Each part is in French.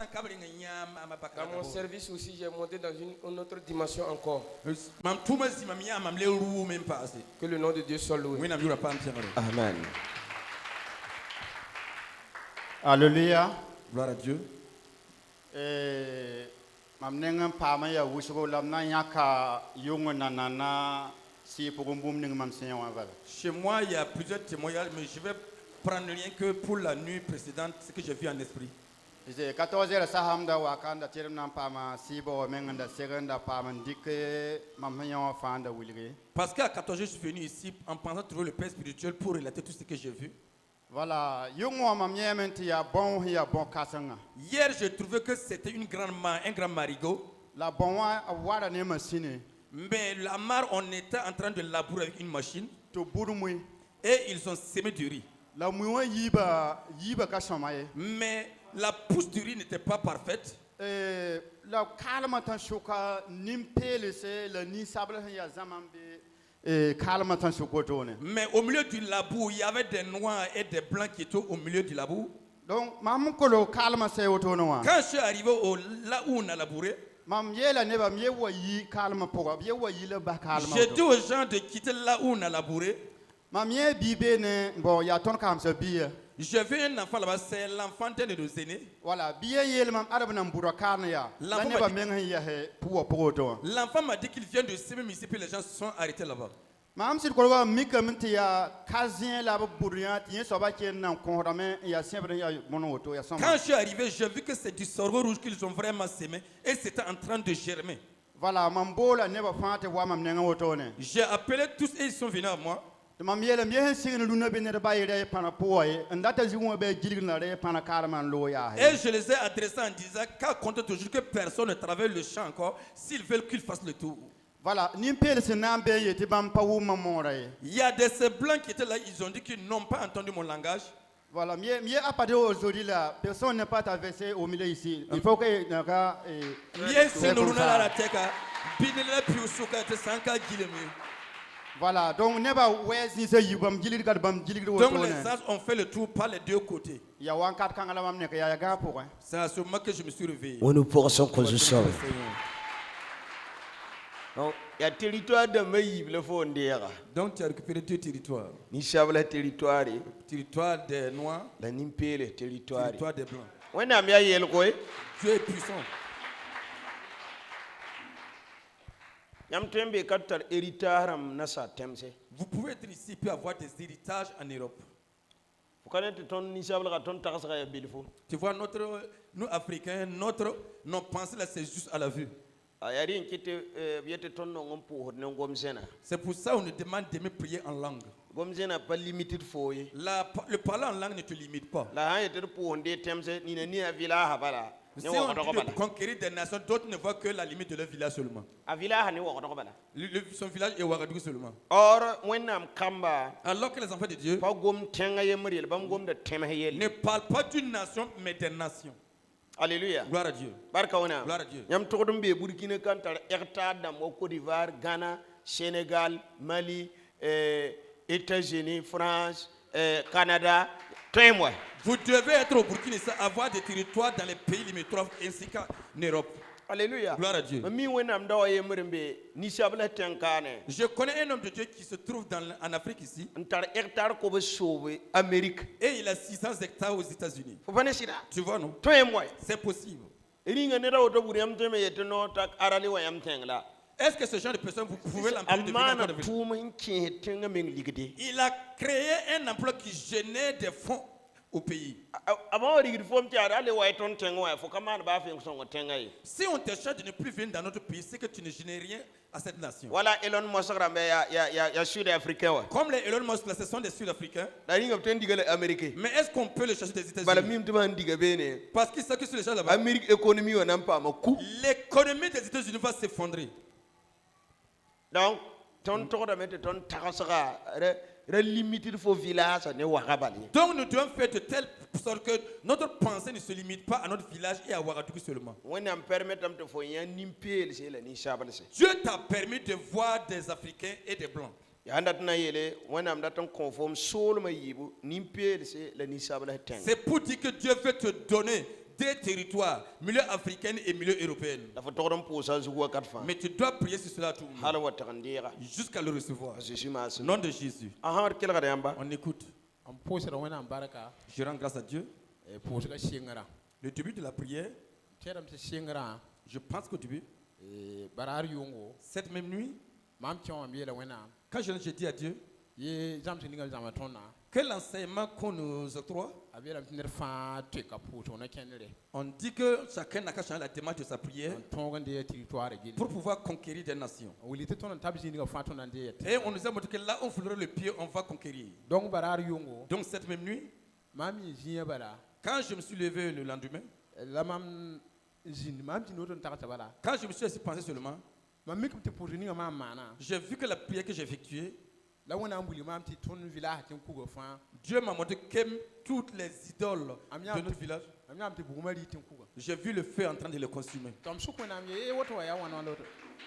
Dans mon service aussi, j'ai monté dans une autre dimension encore. Que le nom de Dieu soit loué. Amen. Alléluia. Gloire à Dieu. Mamnengan pama ya wusugo lamna yaka yungo nanana si pogombum ning mamsen waval. Chez moi, il y a plusieurs témoignages, mais je vais prendre rien que pour la nuit précédente, ce que j'ai vu en esprit. 14 sahamda wakanda tirnam pama sibo menganda seganda pama dike mamnyan fanda wilge. Parce qu'à 14 je suis venu ici en pensant trouver le père spirituel pour relater tout ce que j'ai vu. Voilà, yungo mamnyementi ya bon kasanga. Hier, j'ai trouvé que c'était un grand marigot. La bon wara ne machine. Mais la mare, on était en train de labourer avec une machine. To burumui. Et ils ont semé du riz. La muwa yiba kasamaye. Mais la pousse du riz n'était pas parfaite. La kalmatan shuka nimpele se la ni sabla ya zamambe. Mais au milieu du labour, il y avait des noirs et des blancs qui étaient au milieu du labour. Donc, quand je suis arrivé là où on a labouré, j'ai dit aux gens de quitter là où on a labouré. J'ai vu un enfant là-bas, c'est l'enfant d'un de nos aînés. Voilà. L'enfant m'a dit qu'il vient de s'aimer ici, puis les gens se sont arrêtés là-bas. Quand je suis arrivé, j'ai vu que c'est du sorgho rouge qu'ils ont vraiment semé et c'était en train de germer. Voilà. J'ai appelé tous et ils sont venus à moi. Et je les ai adressés en disant qu'à compter toujours que personne ne travaille le champ encore, s'ils veulent qu'ils fassent le tour. Voilà. Il y a des blancs qui étaient là, ils ont dit qu'ils n'ont pas entendu mon langage. Voilà, aujourd'hui là, personne n'est pas traversé au milieu ici. Il faut que voilà, donc les sages ont fait le tour par les deux côtés. C'est à ce moment que je me suis réveillé. Nous pensons qu'on se sauve. Donc, il y a territoire de Maïb, le fond d'Era. Donc, tu as récupéré deux territoires. Nishabla territoire. Territoire des Noirs. La Nimpele territoire. Territoire des Blancs. Tu es puissant. Vous pouvez être ici et avoir des héritages en Europe. Tu vois, nous Africains, nos pensées là, c'est juste à la vue. C'est pour ça qu'on nous demande d'aimer prier en langue. Le parler en langue ne te limite pas. Si on dit de conquérir des nations, d'autres ne voient que la limite de leur village seulement. Son village est Ouagadougou seulement. Alors que les enfants de Dieu ne parlent pas d'une nation, mais des nations. Alléluia. Gloire à Dieu. Gloire à Dieu. Burkina Faso, Côte d'Ivoire, Ghana, Sénégal, Mali, États-Unis, France, Canada. Vous devez être au Burkina Faso, avoir des territoires dans les pays limitrophes ainsi qu'en Europe. Alléluia. Gloire à Dieu. Je connais un homme de Dieu qui se trouve en Afrique ici. Et il a 600 hectares aux États-Unis. Tu vois, non? C'est possible. Est-ce que ce genre de personne, vous pouvez l'employer de Il a créé un emploi qui génère des fonds au pays. Si on te charge de ne plus venir dans notre pays, c'est que tu ne génères rien à cette nation. Voilà, Elon Musk, Sud-Africain. Comme les Elon Musk, ce sont des Sud-Africains. Mais est-ce qu'on peut les chercher des États-Unis? Parce qu'ils savent que sur les gens là-bas, l'économie des États-Unis va s'effondrer. Donc, Donc nous devons faire de telle sorte que notre pensée ne se limite pas à notre village et à Ouagadougou seulement. Dieu t'a permis de voir des Africains et des Blancs. C'est pour dire que Dieu veut te donner deux territoires, milieu africain et milieu européen. La fa togdon posa zuwa katfa. Mais tu dois prier sur cela tout le Hala monde, wa tagandira. jusqu'à le recevoir. Jésus mas. Au nom de Jésus. Aha kel gada yamba. On écoute. Am posera wena baraka Je rends grâce à Dieu. e posera shingara. Le début de la prière, Teram se shingara je pense qu'au début, e barar yongo cette même nuit, mam tion am yela wena quand j'ai dit à Dieu ye jam se ningal jama tonna que l'enseignement qu'on nous octroie, abela mtiner fa te ka poto na kenere on dit que chacun n'a qu'à changer la démarche de sa prière tonga de territoire gili pour pouvoir conquérir des nations. wili te tonna tabisi ninga fa tonna de Et on nous a montré que là où on foulera le pied, on va conquérir. donc barar yongo Donc cette même nuit, mami jiya bala quand je me suis levé le lendemain, la mam jin mam tin oton takata bala quand je me suis assis pensé seulement, mam mikum te poto ninga mam mana j'ai vu que la prière que j'ai effectuée, la wona ambuli mam ti ton village tin kugo fa Dieu m'a montré que toutes les idoles de notre village, am yam te bugumari tin kugo j'ai vu le feu en train de les consumer. tom suko nam ye woto ya wana loto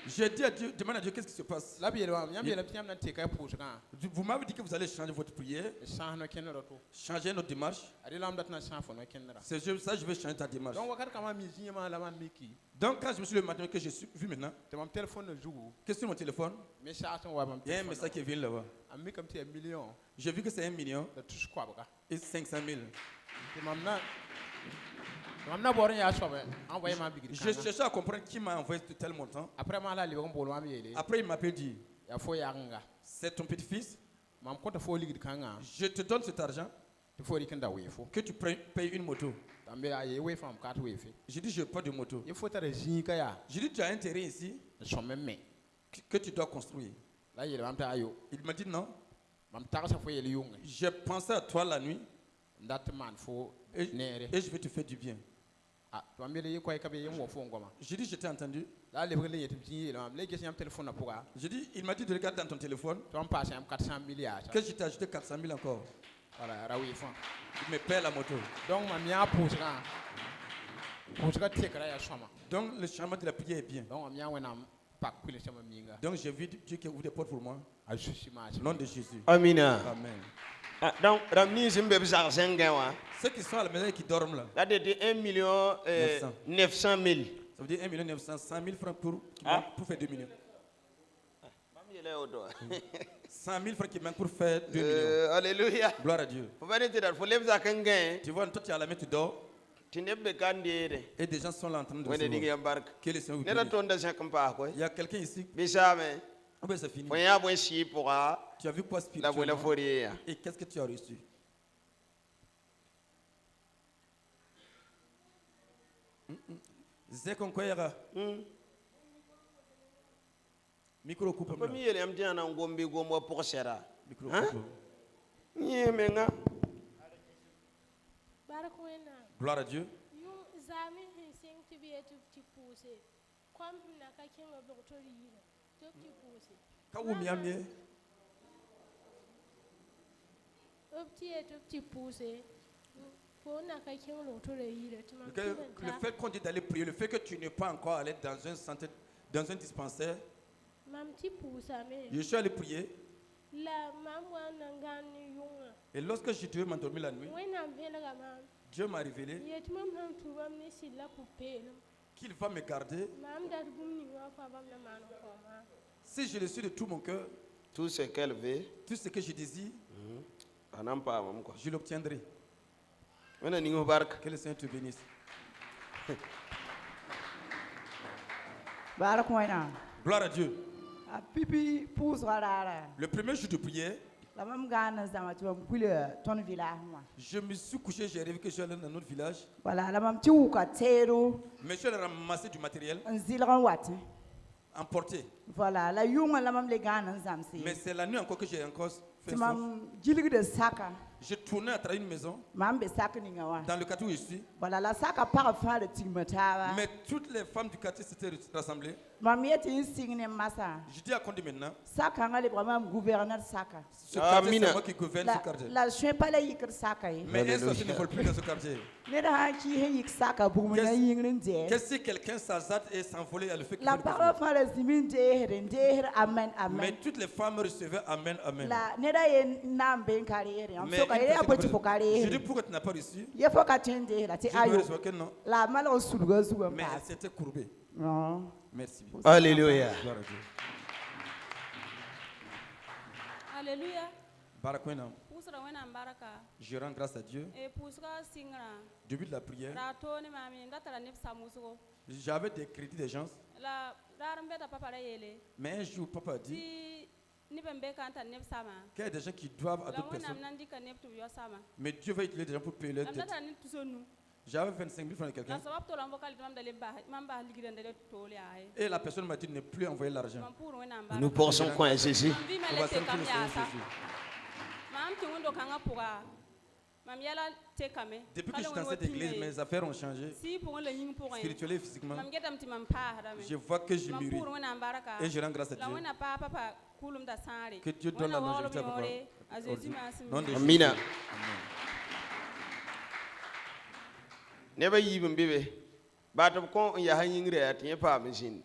J'ai dit à Dieu, demande à Dieu qu'est-ce qui se passe. la biela mam yam yela tiam na te ka poto kan Vous m'avez dit que vous allez changer votre prière, sahno kenero to changer notre démarche. adi lam datna safo no kenera C'est ça, je vais changer ta démarche. donc wakat kama mi jiya ma la mam miki Donc quand je me suis levé le matin, que j'ai vu maintenant, te mam téléphone no jugu qu'est-ce sur mon téléphone? mais ça son wa mam Il y a un message qui vient là-bas. am mi kam te million J'ai vu que c'est 1 million da tush kwa baka et 500 000. te mam na borin ya sobe envoyé ma bigri Je cherchais à comprendre qui m'a envoyé de tel montant. après ma la li ko bolo mam yele Après, il m'appelle dit, ya fo ya nga c'est ton petit-fils, mam ko ta fo ligri kanga je te donne cet argent te fo rikinda we fo que tu payes une moto. tambe ay we fam kat we fe J'ai dit, je n'ai pas de moto. il faut tare jinka ya J'ai dit, tu as un terrain ici so memme que tu dois construire. la yele mam ta ayo Il m'a dit non. mam ta sa fo yele yunga J'ai pensé à toi la nuit ndat man fo et, nere et je vais te faire du bien. ah to am yele ko ay kabe yem wo fo ngoma J'ai dit, je t'ai entendu. la le bëgg la yetim ci yele mam legi am téléphone na pouga J'ai dit, il m'a dit de regarder dans ton téléphone to am passé am 400 milliards que je t'ai ajouté 400 000 encore. voilà rawi fo Il me paie la moto. donc mam ya pouga te kra ya soma Donc le changement de la prière est bien. donc am ya wena pak kule sama minga Donc j'ai vu Dieu qui ouvre des portes pour moi. a sushi ma Au nom de Jésus. Amina. Amen. Ah, donc ramni zimbe bisa sengen wa. Ceux qui sont à la maison et qui dorment là, La de 1 million 900 000. ça veut dire 1 900 100 000 francs Ah. pour faire 2 millions. Mam yele odo. 100 000 francs qui manquent pour faire 2 millions. Alléluia. Gloire à Dieu. Faut pas dire faut lebza kengen. Tu vois, toi tu es à la maison, tu dors Tinebe kandire. et des gens sont là en train de Wene digi recevoir. yambark. Que le Seigneur vous Nera bénisse. tonda sakampa ko. Il y a quelqu'un ici. Bisame. Ah ben c'est fini. Fonya bo si pourra Tu as vu quoi la bola spirituellement? foria. Et qu'est-ce que tu as reçu? Zekonkoyera. Micro coupe. Ko mi yele am tiana ngombe gombo poksera. Micro Hein? coupe. Nyemenga. Barakwena, Gloire à Dieu. yung zami hinsing tibi etu tipuse. Kwam na kakin wa doktori yina. Tok tipuse. Kawumiamie. Opti etu tipuse. Po na kakin doktori yina. Le fait qu'on dit d'aller prier, le fait que tu n'es pas encore allé dans un centre, dans un dispensaire, Mam tipuse ame. je suis allé prier. La mam wa nangani yunga. Et lorsque je devais m'endormir la nuit, Wena mbela ga mam. Dieu m'a révélé Yet mam ham tubam ni sila kupela. qu'il va me garder Mam dat gum ni wa fa bam na mano koma. si je le suis de tout mon cœur. Tout ce qu'elle veut, Tout ce que je désire, anampa mam ko. je l'obtiendrai. Wena ningo bark. Que le Seigneur te bénisse. Barakwena. Gloire à Dieu. A pipi pousse rara. Le premier jour de prière, La même gana zama tu vas couler ton village moi. je me suis couché, j'ai rêvé que je suis allé dans notre village. Voilà, la même tu ka tero Mais je suis allé ramasser du matériel, un zilran wat. emporté. Voilà, la yunga la même les gana zam Mais si. c'est la nuit encore que j'ai encore fait Tu ça. m'as jilig de saka. Je tournais à travers une maison, Mam be saka ni ngawa. dans le quartier où je suis. Voilà, la saka para fin de tigmatawa. Mais toutes les femmes du quartier s'étaient rassemblées. Mam yeti signe massa. Je dis à Condé maintenant, Saka ngale vraiment gouverneur saka. ce quartier Amina. c'est moi qui gouverne ce quartier. La je pas la yikr saka yi. Mais elles aussi ne veulent plus dans ce quartier. Ne da ki he yik saka bu na yingrin je. Qu'est-ce si quelqu'un s'azate et s'envolait à le fait qu'il La veut le parole faire? fa la zimin de amen Mais amen. toutes les femmes recevaient Amen, Amen. La ne da ye nam ben carrière. Am Mais so ka ye ya boti fo Je kare dis pourquoi tu n'as pas reçu? ye fo ka tende la ti Je lui ai ayo répondu que non. la mala o sulga zuwa Mais elle pas s'était courbée. non Merci. Alléluia. Gloire à Dieu. Alléluia. Barakwena, Pusra wena baraka. je rends grâce à Dieu. E puska singra. Depuis de la prière, Rato ni mami ndatara nip samusugo. j'avais des crédits des gens. La darambe da papa yele. Mais un jour, papa a dit Ti ni bembe kanta nip sama. qu'il y a des gens qui doivent à La d'autres wena personnes. nandi ka nip tu yo sama. Mais Dieu va utiliser des gens pour payer leur dette. Ndatara ni tusonu. J'avais 25 000 francs de La quelqu'un. sabab to lambo kali mam dale ba mam ba ligidan dale tole ay. Et la personne m'a dit de ne plus envoyer l'argent. Mam pour wena baraka. Nous pensons quoi à ceci? Mam vi On va mele te seulement kam le ya Seigneur sa. Jésus. Mam ti wondo kanga puga. Mam yala te kame. Depuis que je suis dans cette église, mes affaires ont changé, Si pour le ying pour spirituellement et physiquement. Mam gedam ti mam pa hadame. Je vois que je Mam mûris. pour wena baraka. Et je rends grâce à La Dieu. wena papa kulum da sare. Que Dieu donne la longévité à papa. Non de Amina. Jésus. Neba yibin bebe. Batam kon ya hanyin re at pa machine.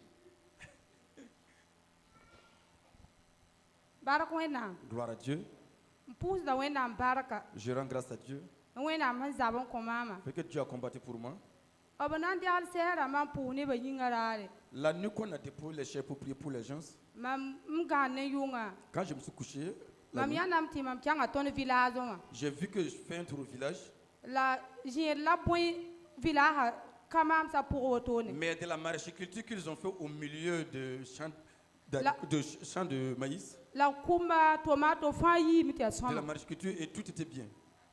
Baraka wẽnnaam Gloire à Dieu. n pʋʋsda wẽnnaam barka Je rends grâce à Dieu. wẽnnaam sẽn zab n kõ maama Fait que Dieu a combattu pour moi. b na n degl sɛɛsda mam pʋʋs nebã yĩnga raare La nuit qu'on a déposé les chairs pour prier pour les gens, mam n gãand ne yʋngã quand je me suis couché, la mam nuit, yãndame tɩ mam kãnga tõnd village wã j'ai vu que je fais un tour au village. la zẽed la bõe village ka maamsã pʋg wotone Mais de la maraîchiculture qu'ils ont fait au milieu de champs La- champs de maïs, la kʋmba tomato fãa yiime tɩ yaa de la sõma maraîchiculture et tout était bien.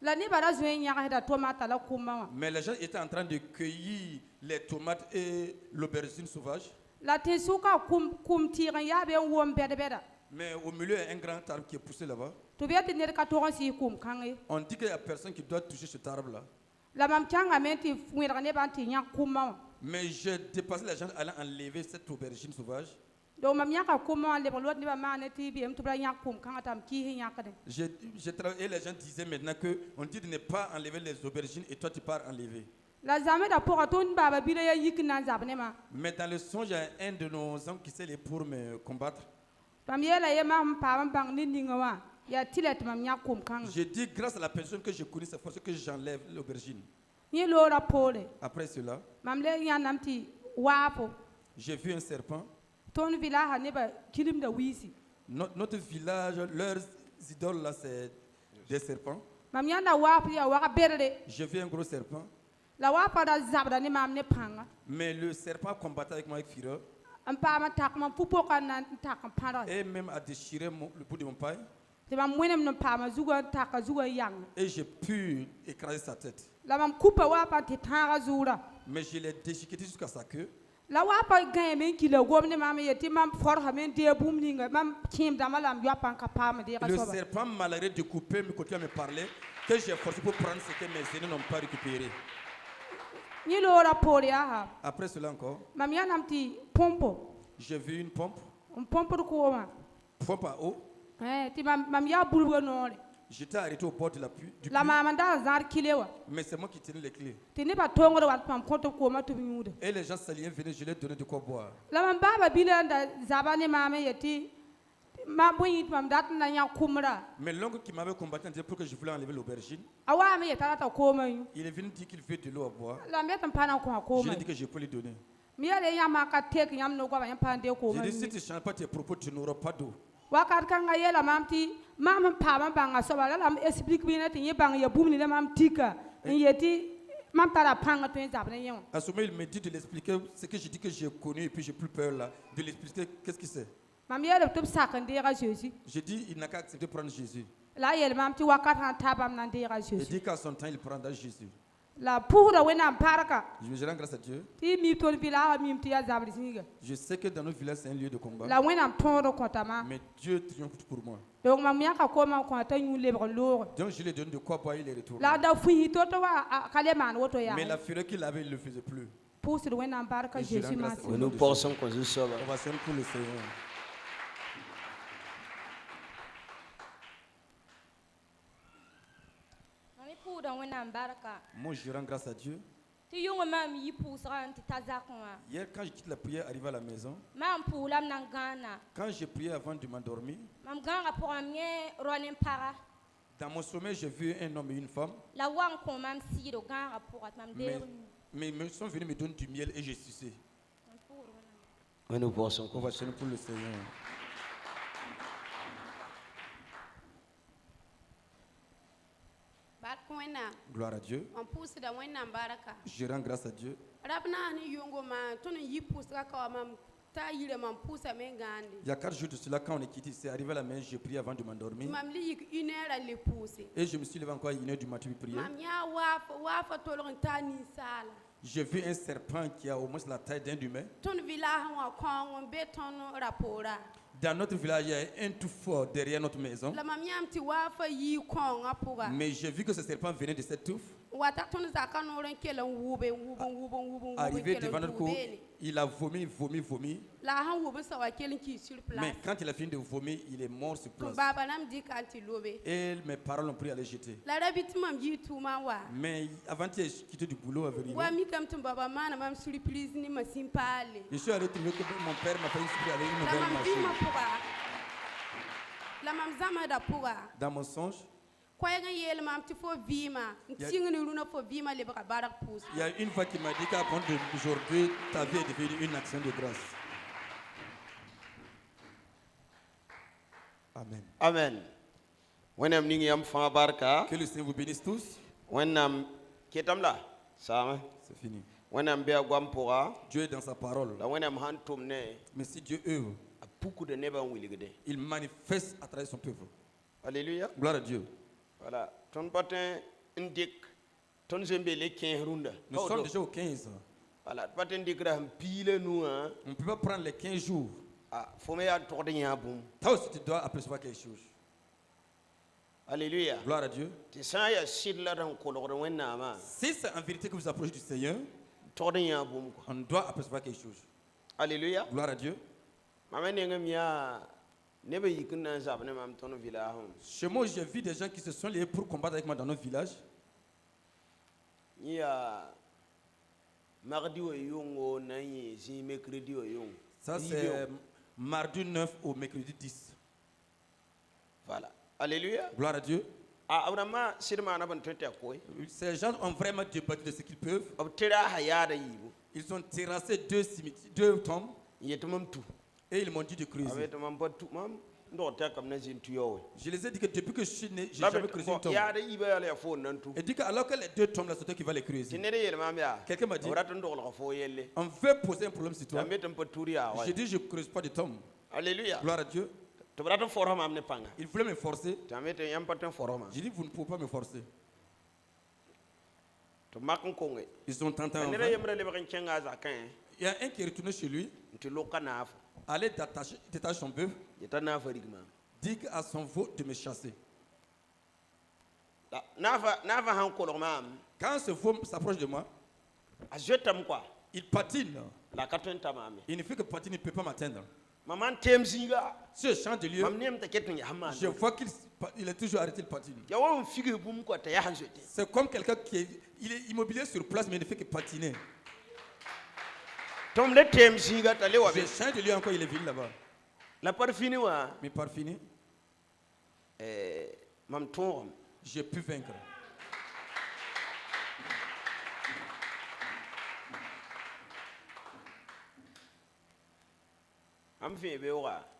la nebã ra zoe n yãgsda tomata la kʋmba wã Mais les gens étaient en train de cueillir les tomates et l'aubergine sauvage. la tɩ sʋka kʋm tɩɩg n yaa be n wom bɛd-bɛda Mais au milieu, il y a un grand arbre qui est poussé là-bas. tɩ b yaa tɩ ned ka tog n sɩɩs kʋm kãng ye On dit qu'il n'y a personne qui doit toucher cet arbre-là. la mam kãngame tɩ wẽdg nebã n tɩ yãk kʋmba wã Mais j'ai dépassé les gens allant enlever cette aubergine sauvage. donc mam yãka kʋmba wã lebg lot nebã maane tɩ bɩem tɩ b ra yãk kʋm kãngã tɩ m kɩɩs yãkde J'ai travaillé et les gens disaient maintenant qu'on dit de ne pas enlever les aubergines et toi tu pars enlever. la zãmeda pʋga tõnd baaba bila ya yik n na n zab ne ma Mais dans le songe, il y a un de nos hommes qui s'est allé pour me combattre. mam yeela ye mam n paam n bãng ne ninga wã yaa tɩ la tɩ mam yãk kʋm kãngã J'ai dit grâce à la personne que je connais, c'est pour ça que j'enlève l'aubergine. yẽ loora poore Après cela, mam le yãndame tɩ waafo j'ai vu un serpent. tõnd villasa nebã kilimda wiisi Notre village, leurs idoles là, c'est des serpents. mam yãnda waaf tɩ yaa wag berde J'ai vu un gros serpent. la waafã ra zabda ne maam ne pãnga Mais le serpent combattait avec moi avec fureur n paam n tak mam fu-pʋka n na n tak n pãdg et même a déchiré le bout de mon paille. tɩ mam wẽnem n paama zugã n taka zugã n yang Et j'ai pu écraser sa tête. la mam kupa waapã tɩ tãaga zuurã Mais je l'ai déchiqueté jusqu'à sa queue. la waapã gãeeme n kila gom ne maam ye tɩ mam fɔrsame n dee bũmb ninga mam kẽemdãmã la m yoapã n ka paam deega Le soaba serpent malgré découpé me continue à me parler que j'ai forcé pour prendre ce que mes aînés n'ont pas récupéré. yẽ loora poor yaa Après cela encore, mam yãnam tɩ põmpo j'ai vu une pompe, n põmpd koomã pompe à eau. tɩ mam yaa bulbã noore J'étais arrêté au bord de la pluie, du la puits, maam n daa zãad kile wã mais c'est moi qui tenais les clés. tɩ nebã tõngd wa tɩ mam kõ tɩ b koomã tɩ b yũuda Et les gens saliens venaient, je leur donnais de quoi boire. la mam baaba bila n da zaba ne maam n ye tɩ bõe yɩ tɩ mam dat n na yãk kʋmra Mais l'oncle qui m'avait combattu en disant pour que je voulais enlever l'aubergine, a waame ye t'a rata koomã yũ il est venu dire qu'il veut de l'eau à boire. la m bet n pa na n kõ a Je koomã lui ai dit que je peux lui donner. m yeele yãmbã ka tek yãmb no goaba yẽ pa n dee J'ai koomã dit si yũ tu ne changes pas tes propos, tu n'auras pas d'eau. wakat kãngã yeela mam tɩ mam n paam n bãnga soaba la la m explique bɩɩna tɩ yẽ bãng ya bũmb ne mam tika n ye tɩ mam tara pãngã tõe n zab ne yẽ wã À ce moment, il me dit de l'expliquer ce que j'ai dit que j'ai connu et puis j'ai plus peur là, de l'expliquer qu'est-ce que c'est. mam yeelb tɩ b sak n deega Jésus J'ai dit il n'a qu'à accepter de prendre Jésus. la a yeel mam tɩ wakat sã n ta bãmb na n deega Il Jésus dit qu'à son temps, il prendra Jésus. la pʋʋsda wẽnnaam parka Je rends grâce à Dieu. tɩ y miib tõnd vɩlaasã miim tɩ yaa zabd zĩiga Je sais que dans nos villages, c'est un lieu de combat. la wẽnnaam tõod n kõtama Mais Dieu triomphe pour moi. donc mam yãka koomã n kõ t'a yũ lebg n looge Donc je lui ai donné de quoi boire, il est retourné. la a da fũsi to tɩ wa ka le maan woto yaa Mais la fureur qu'il avait, il ne le faisait plus. pʋʋsd wẽnnaam barka Et je Jésus rends grâce maasɩ au nom Nous de pensons qu'on se sauve. On va s'aimer pour le Seigneur. Mami pʋʋda wẽnnaam barka Moi, je rends grâce à Dieu. tɩ yʋngã maam yi pʋʋsgã n tɩ ta zakẽ wã Hier, quand je quitte la prière, arrivé à la maison, maam pʋʋla m nan gãana quand j'ai prié avant de m'endormir, mam gãngã pʋgã m yẽ roa ne paga Dans mon sommeil, j'ai vu un homme et une femme. La wang kon mam si do gan rapport mam der. Mais ils sont venus me donner du miel et j'ai sucé. Nous pensons qu'on va chanter pour le Seigneur. Gloire à Dieu. Je rends grâce à Dieu. Il y a 4 jours de cela, quand on est quitté, c'est arrivé à la main, j'ai prié avant de m'endormir. Et je me suis levé encore à 1h du matin pour prier. J'ai vu un serpent qui a au moins la taille d'un humain. Dans notre village, il y a un tout fort derrière notre maison. Mais j'ai vu que ce serpent venait de cette touffe. Arrivé devant notre cour, il a vomi. Mais quand il a fini de vomir, il est mort sur place. Et mes parents ont pris à le jeter. Mais avant de quitter du boulot à venir, je suis allé trouver que mon père m'a fait une nouvelle machine. Dans mon songe, il y a une fois qui m'a dit qu'à partir d'aujourd'hui, ta vie est devenue une action de grâce. Amen. Amen. Que le Seigneur vous bénisse tous. C'est fini. Dieu est dans sa parole. Mais si Dieu œuvre, il manifeste à travers son peuple. Alléluia. Gloire à Dieu. Voilà. Nous sommes déjà au 15. Voilà. On ne peut pas prendre les 15 jours. Toi aussi, tu dois apercevoir quelque chose. Alléluia. Gloire à Dieu. Si c'est en vérité que vous approchez du Seigneur, on doit apercevoir quelque chose. Alléluia. Gloire à Dieu. Chez moi, j'ai vu des gens qui se sont liés pour combattre avec moi dans notre village. Ça, c'est mardi 9 au mercredi 10. Voilà. Alléluia. Gloire à Dieu. Ces gens ont vraiment débattu de ce qu'ils peuvent. Ils ont terrassé 2 tombes. Et ils m'ont dit de creuser. Je les ai dit que depuis que je suis né, je n'ai jamais creusé une tombe. Et dit qu'alors que les 2 tombes là, c'est toi qui vas les creuser. Quelqu'un m'a dit, on veut poser un problème sur toi. J'ai dit, je ne creuse pas de tombe. Alléluia. Gloire à Dieu. Il voulait me forcer. J'ai dit, vous ne pouvez pas me forcer. Ils ont tenté en vain. Il y a un qui est retourné chez lui. Allez détacher son bœuf. Dit à son veau de me chasser. Quand ce veau s'approche de moi, il patine. Il ne fait que patiner, il ne peut pas m'atteindre. Si je change de lieu, je vois qu'il est toujours arrêté de patiner. C'est comme quelqu'un qui est immobilier sur place, mais il ne fait que patiner. Je change de lieu encore, il est venu là-bas. Mais par fini, j'ai pu vaincre.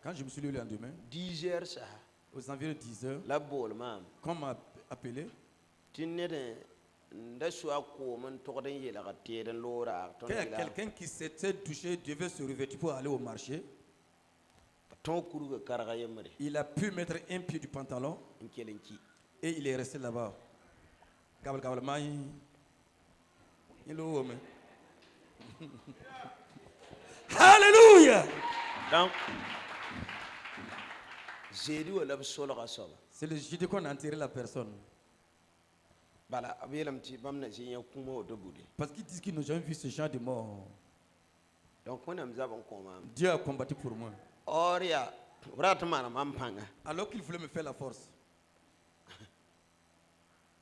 Quand je me suis levé le lendemain, 10 heures ça, aux environs 10 heures, quand on m'a appelé, quelqu'un qui s'était touché devait se revêtir pour aller au marché. Il a pu mettre un pied du pantalon et il est resté là-bas. Alléluia! C'est le jeudi qu'on a enterré la personne. Parce qu'ils disent qu'ils n'ont jamais vu ce genre de mort. Dieu a combattu pour moi. Alors qu'il voulait me faire la force.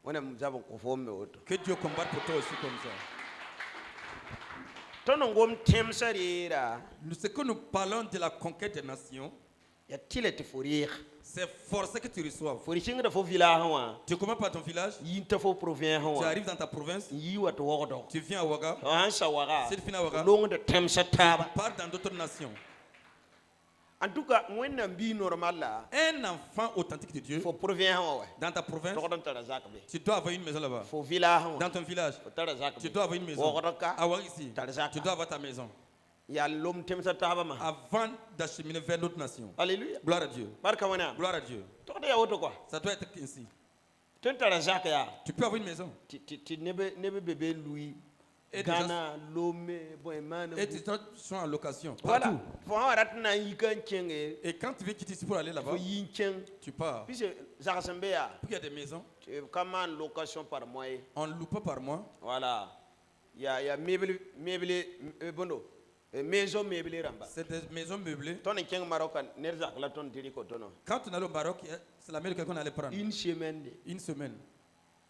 Que Dieu combatte pour toi aussi comme ça. Ce que nous parlons de la conquête des nations, C'est forcé que tu reçoives. Tu commences par ton village. Tu arrives dans ta province. Tu viens à Ouaga. Si tu finis à Ouaga, tu pars dans d'autres nations. En tout cas, un enfant authentique de Dieu, dans ta province, tu dois avoir une maison là-bas. Dans ton village, tu dois avoir une maison. À Ouaga ici, tu dois avoir ta maison. Avant d'acheminer vers d'autres nations. Alléluia. Gloire à Dieu. Gloire à Dieu. Ça doit être ainsi. Tu peux avoir une maison. Et tu sont en location. Partout. Et quand tu veux quitter ici pour aller là-bas, tu pars. Puis il y a des maisons. On ne loue pas par mois. Voilà. Il y a maison meublée. C'est des maisons meublées. Quand tu es au Maroc, c'est la maison que quelqu'un allait prendre. Une semaine.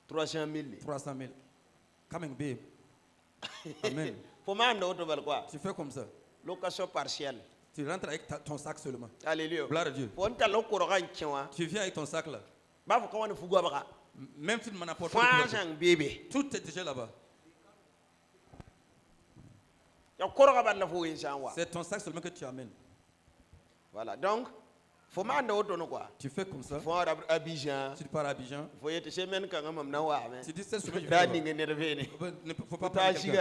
300 000. 300 000. Coming, babe. Amen. Tu fais comme ça. Location partielle. Tu rentres avec ton sac seulement. Alléluia. Gloire à Dieu. Tu viens avec ton sac là. Même si tu ne m'en apportes pas. Tout est déjà là-bas. C'est ton sac seulement que tu amènes. Voilà. Donc, tu fais comme ça. Abidjan. Tu pars à Abidjan. Tu dis c'est celui il ne faut pas prendre c'est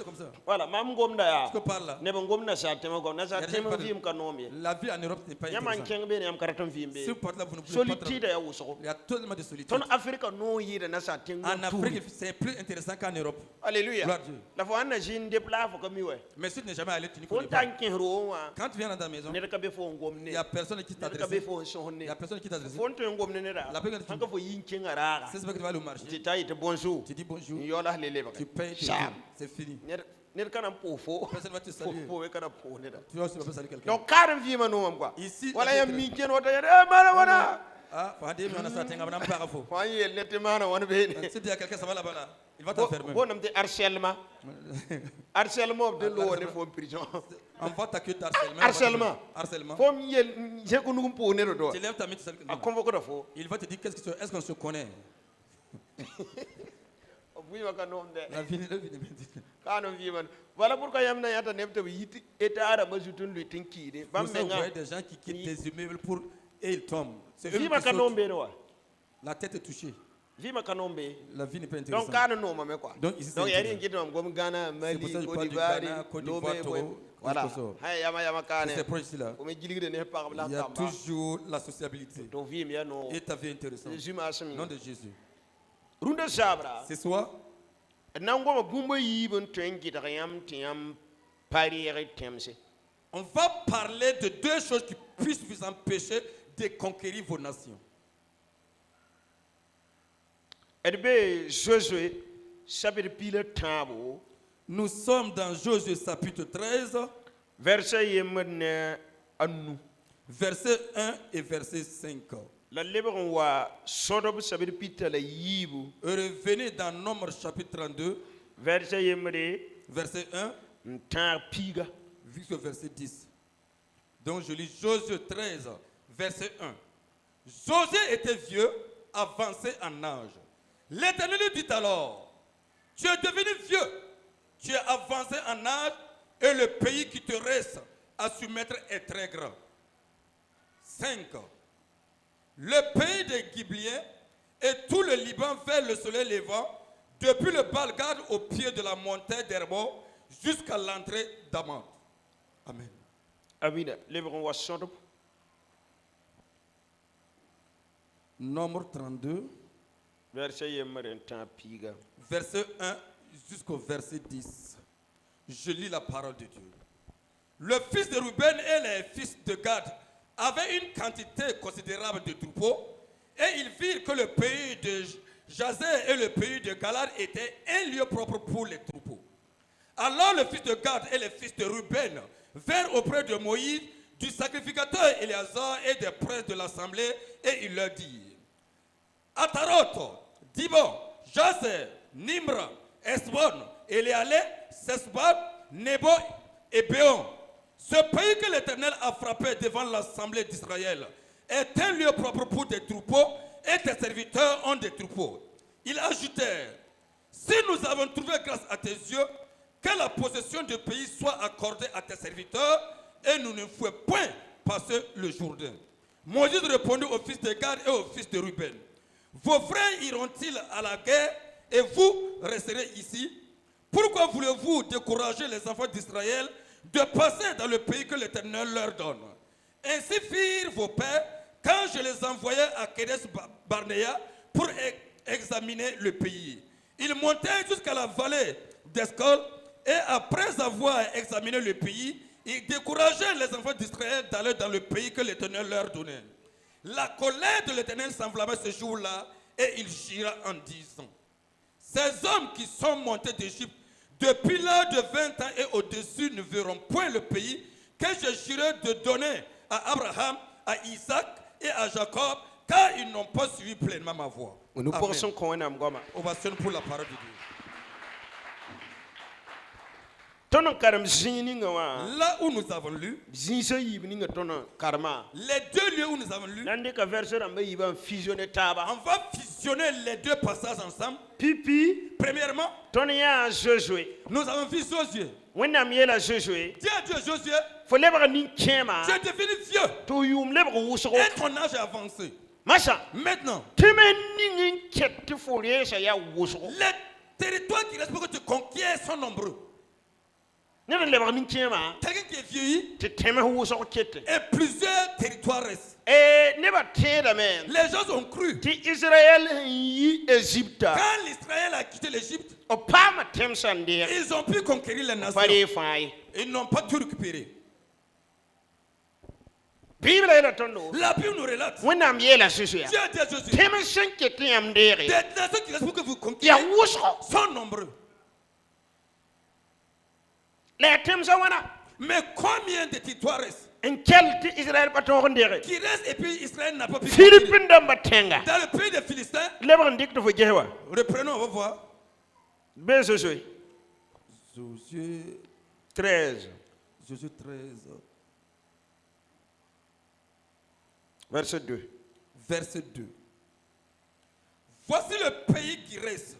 comme ça. Voilà. Tu peux parler là. La vie en Europe n'est pas intéressante. Si vous partez là, vous ne pouvez pas. Il y a tellement de solitude. En Afrique, c'est plus intéressant qu'en Europe. Alléluia. Mais si tu n'es jamais allé, tu ne connais pas. Quand tu viens dans ta maison, il n'y a personne qui t'adresse. Il n'y a personne qui t'adresse. La personne c'est ce que tu vas aller au marché. Tu dis bonjour. Tu payes. C'est fini. Personne va te saluer. Tu vas aussi pas saluer quelqu'un. Donc, ici, voilà, il y a Mickey. Ah, on a ça. Si tu as quelqu'un, ça va là-bas. Il va t'enfermer. Harcèlement. Harcèlement de l'eau, on est en prison. On va t'accueillir harcèlement. Harcèlement. Tu lèves ta main, il va te dire est-ce qu'on se connaît? Voilà pourquoi il y a des gens qui quittent des immeubles pour et ils tombent. C'est eux qui sautent. La tête est touchée. La vie n'est pas intéressante. Donc ici, il y a rien qui est Ghana, Mali, Côte d'Ivoire, Togo. Voilà. C'est proche ici là. Il y a toujours la sociabilité. Et ta vie est intéressante. Nom de Jésus. C'est soit on va parler de deux choses qui puissent vous empêcher de conquérir vos nations. Nous sommes dans Josué chapitre 13, verset 1 et verset 5. Revenez dans Nombre chapitre 32, verset 1 jusqu'au verset 10. Donc je lis Josué 13, verset 1. Josué était vieux, avancé en âge. L'Éternel lui dit alors, tu es devenu vieux, tu es avancé en âge et le pays qui te reste à soumettre est très grand. 5. Le pays des Gibléens et tout le Liban vers le soleil levant, depuis le Baal-Gad au pied de la montagne d'Hermon jusqu'à l'entrée d'Amad. Amen. Nombre 32, verset 1 jusqu'au verset 10. Je lis la parole de Dieu. Le fils de Ruben et les fils de Gad avaient une quantité considérable de troupeaux, et ils virent que le pays de Jazer et le pays de Galad étaient un lieu propre pour les troupeaux. Alors le fils de Gad et les fils de Ruben vinrent auprès de Moïse, du sacrificateur Éléazar et des princes de l'assemblée, et ils leur dirent: Ataroth, Dibon, Jazer, Nimra, Esbon, Éléalé, Sesbab, Nebo et Béon, Ce pays que l'Éternel a frappé devant l'assemblée d'Israël est un lieu propre pour des troupeaux et tes serviteurs ont des troupeaux. Il ajoutait, si nous avons trouvé grâce à tes yeux, que la possession du pays soit accordée à tes serviteurs et nous ne fouillons point passer le Jourdain. Moïse répondit aux fils de Gad et aux fils de Ruben, vos frères iront-ils à la guerre et vous resterez ici? Pourquoi voulez-vous décourager les enfants d'Israël de passer dans le pays que l'Éternel leur donne? Ainsi firent vos pères quand je les envoyais à Kédes Barnéa pour examiner le pays. Ils montèrent jusqu'à la vallée d'Escol et après avoir examiné le pays, ils décourageaient les enfants d'Israël d'aller dans le pays que l'Éternel leur donnait. La colère de l'Éternel s'enflamma ce jour-là et il jura en disant, ces hommes qui sont montés d'Égypte depuis l'âge de 20 ans et au-dessus ne verront point le pays que je jurais de donner à Abraham, à Isaac et à Jacob, car ils n'ont pas suivi pleinement ma voix. Nous pensons qu'on est en ovation pour la parole de Dieu. Là où nous avons lu, les 2 lieux où nous avons lu, on va fusionner les 2 passages ensemble. Premièrement, nous avons vu Josué. Dieu a dit à Josué, tu es devenu vieux et ton âge est avancé. Maintenant, les territoires qui restent pour que tu conquiers sont nombreux. Quelqu'un qui est vieilli et plusieurs territoires restent. Les gens ont cru quand l'Israël a quitté l'Égypte, ils ont pu conquérir les nations. Ils n'ont pas tout récupéré. La Bible nous relate. Dieu a dit à Josué, des nations qui restent pour que vous conquériez sont nombreux. Mais combien de territoires restent? Qui reste et puis Israël n'a pas pu conquérir. Dans le pays des Philistins, reprenons, on va voir. Josué 13. Josué 13. Verset 2. Verset 2. Voici le pays qui reste.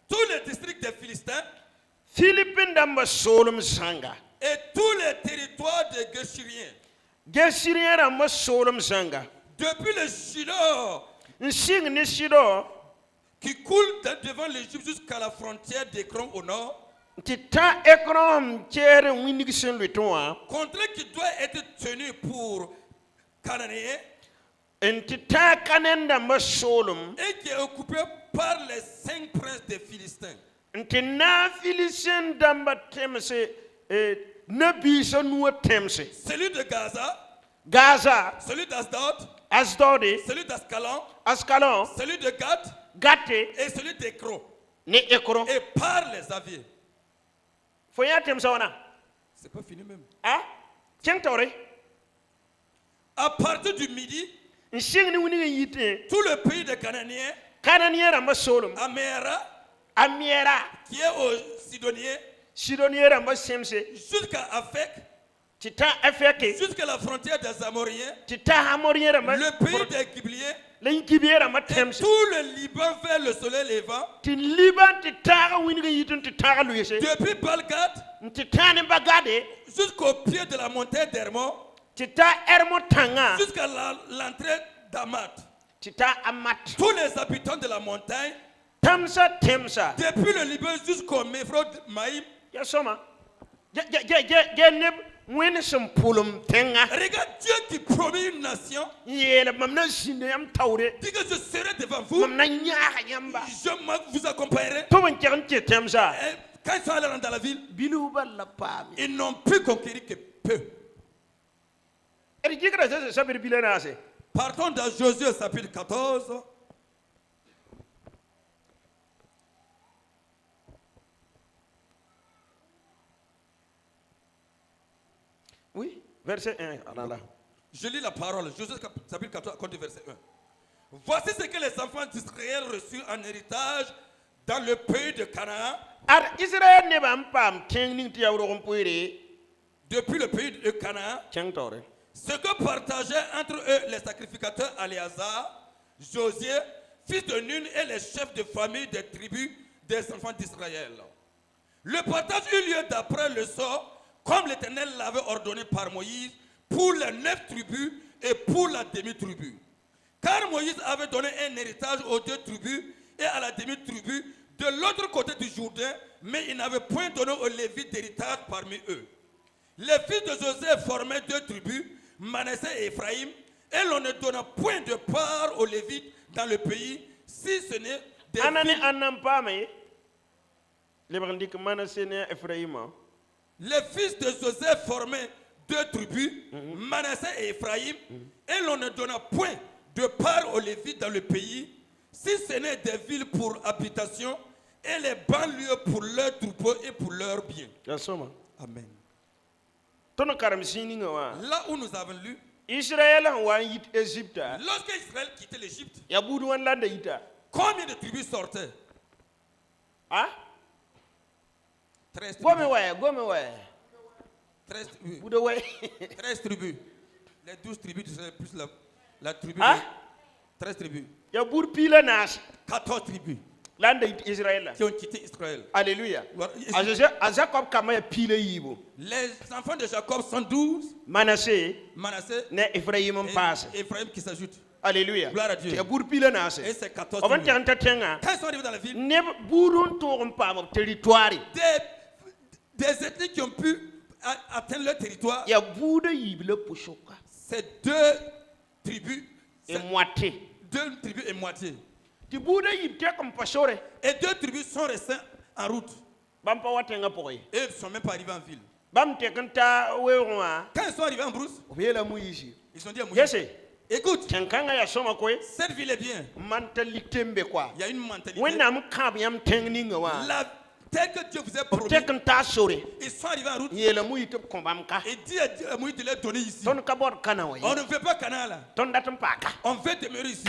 Tous les districts des Philistins et tous les territoires des Geshuriens. Depuis le Shiloh qui coule devant l'Égypte jusqu'à la frontière d'Écron au nord, contrée qui doit être tenue pour Cananéens et qui est occupée par les 5 princes des Philistins. Celui de Gaza, celui d'Asdod, celui d'Ascalon, celui de Gath et celui d'Écron. Et par les aviers. C'est pas fini même. À partir du midi, tout le pays des Cananéens, Amiera, qui est au Sidonien, jusqu'à Afek, jusqu'à la frontière des Amoriens, le pays des Gibliens, et tout le Liban vers le soleil levant, depuis Balgad jusqu'au pied de la montagne d'Hermon, jusqu'à l'entrée d'Amat. Tous les habitants de la montagne, depuis le Liban jusqu'au Méphro Maïm, regarde Dieu qui promet une nation. Dit que je serai devant vous. Je vous accompagnerai. Quand ils sont allés dans la ville, ils n'ont pu conquérir que peu. Partons dans Josué chapitre 14. Oui, verset 1. Je lis la parole. Josué chapitre 14, compte verset 1. Voici ce que les enfants d'Israël reçurent en héritage dans le pays de Canaan. depuis le pays de Canaan, ce que partageaient entre eux les sacrificateurs Éléazar, Josué, fils de Nun, et les chefs de famille des tribus des enfants d'Israël. Le partage eut lieu d'après le sort, comme l'Éternel l'avait ordonné par Moïse, pour les 9 tribus et pour la demi-tribu. Car Moïse avait donné un héritage aux 2 tribus et à la demi-tribu de l'autre côté du Jourdain, mais il n'avait point donné aux Lévites d'héritage parmi eux. Les fils de Joseph formaient 2 tribus, Manassé et Ephraïm, et l'on ne donna point de part aux Lévites dans le pays, si ce n'est des Les fils de Joseph formaient 2 tribus, Manassé et Ephraïm, et l'on ne donna point de part aux Lévites dans le pays, si ce n'est des villes pour habitation et les banlieues pour leurs troupeaux et pour leurs biens. Amen. Là où nous avons lu, lorsque Israël quittait l'Égypte, combien de tribus sortaient? 13 tribus. 13 tribus. Les 12 tribus d'Israël plus la tribu. 13 tribus. 14 tribus qui ont quitté Israël. Alléluia. Les enfants de Jacob sont 12. Manassé et Ephraïm qui s'ajoute. Alléluia. Gloire à Dieu. Et c'est 14 tribus. Quand ils sont arrivés dans la ville, des ethnies qui ont pu atteindre leur territoire, c'est 2 tribus et moitié. 2 tribus et moitié. Et 2 tribus sont restées en route. Et ils ne sont même pas arrivés en ville. Quand ils sont arrivés en brousse, ils ont dit à Moïse, écoute, cette ville est bien. Il y a une mentalité. Tel que Dieu vous a promis, ils sont arrivés en route. Et dit à Moïse de les donner ici. On ne veut pas Canaan là. On veut demeurer ici.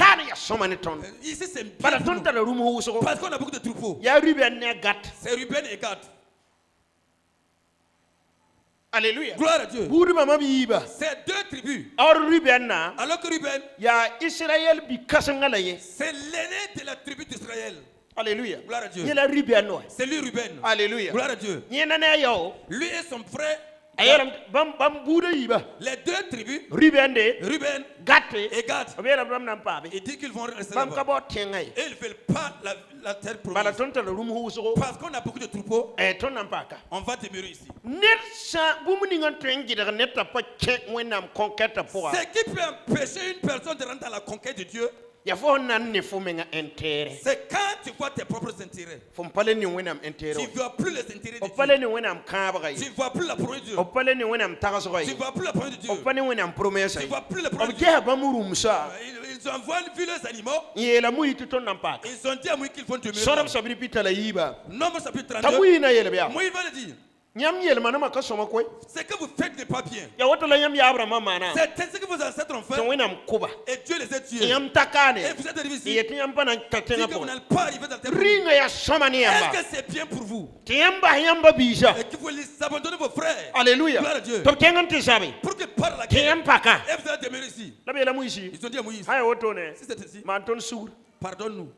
Ici c'est bien pour nous. Parce qu'on a beaucoup de troupeaux. C'est Ruben et Gad. Alléluia. Gloire à Dieu. C'est 2 tribus. Alors que Ruben, c'est l'aîné de la tribu d'Israël. Alléluia. Gloire à Dieu. C'est lui Ruben. Alléluia. Gloire à Dieu. Lui et son frère. Les 2 tribus, Ruben et Gad, il dit qu'ils vont rester là-bas. Et ils ne veulent pas la terre promise. Parce qu'on a beaucoup de troupeaux, on va demeurer ici. Ce qui peut empêcher une personne de rentrer dans la conquête de Dieu, c'est quand tu vois tes propres intérêts. Tu ne vois plus les intérêts de Dieu. Tu ne vois plus la promesse de Dieu. Tu ne vois plus la promesse de Dieu. Tu ne vois plus la promesse de Dieu. Ils ont vu les animaux. Ils ont dit à Moïse qu'ils vont demeurer. Nombre chapitre 32. Moïse va le dire. Ce que vous faites n'est pas bien. C'est ce que vos ancêtres ont fait. Et Dieu les a tués. Et vous êtes arrivés ici. Que vous n'allez pas arriver dans le terrain. Est-ce que c'est bien pour vous? Et que vous les abandonnez vos frères. Alléluia. Gloire à Dieu. Pour qu'ils partent la guerre. Et vous allez demeurer ici. Ils ont dit à Moïse, si c'est ainsi, pardonne-nous.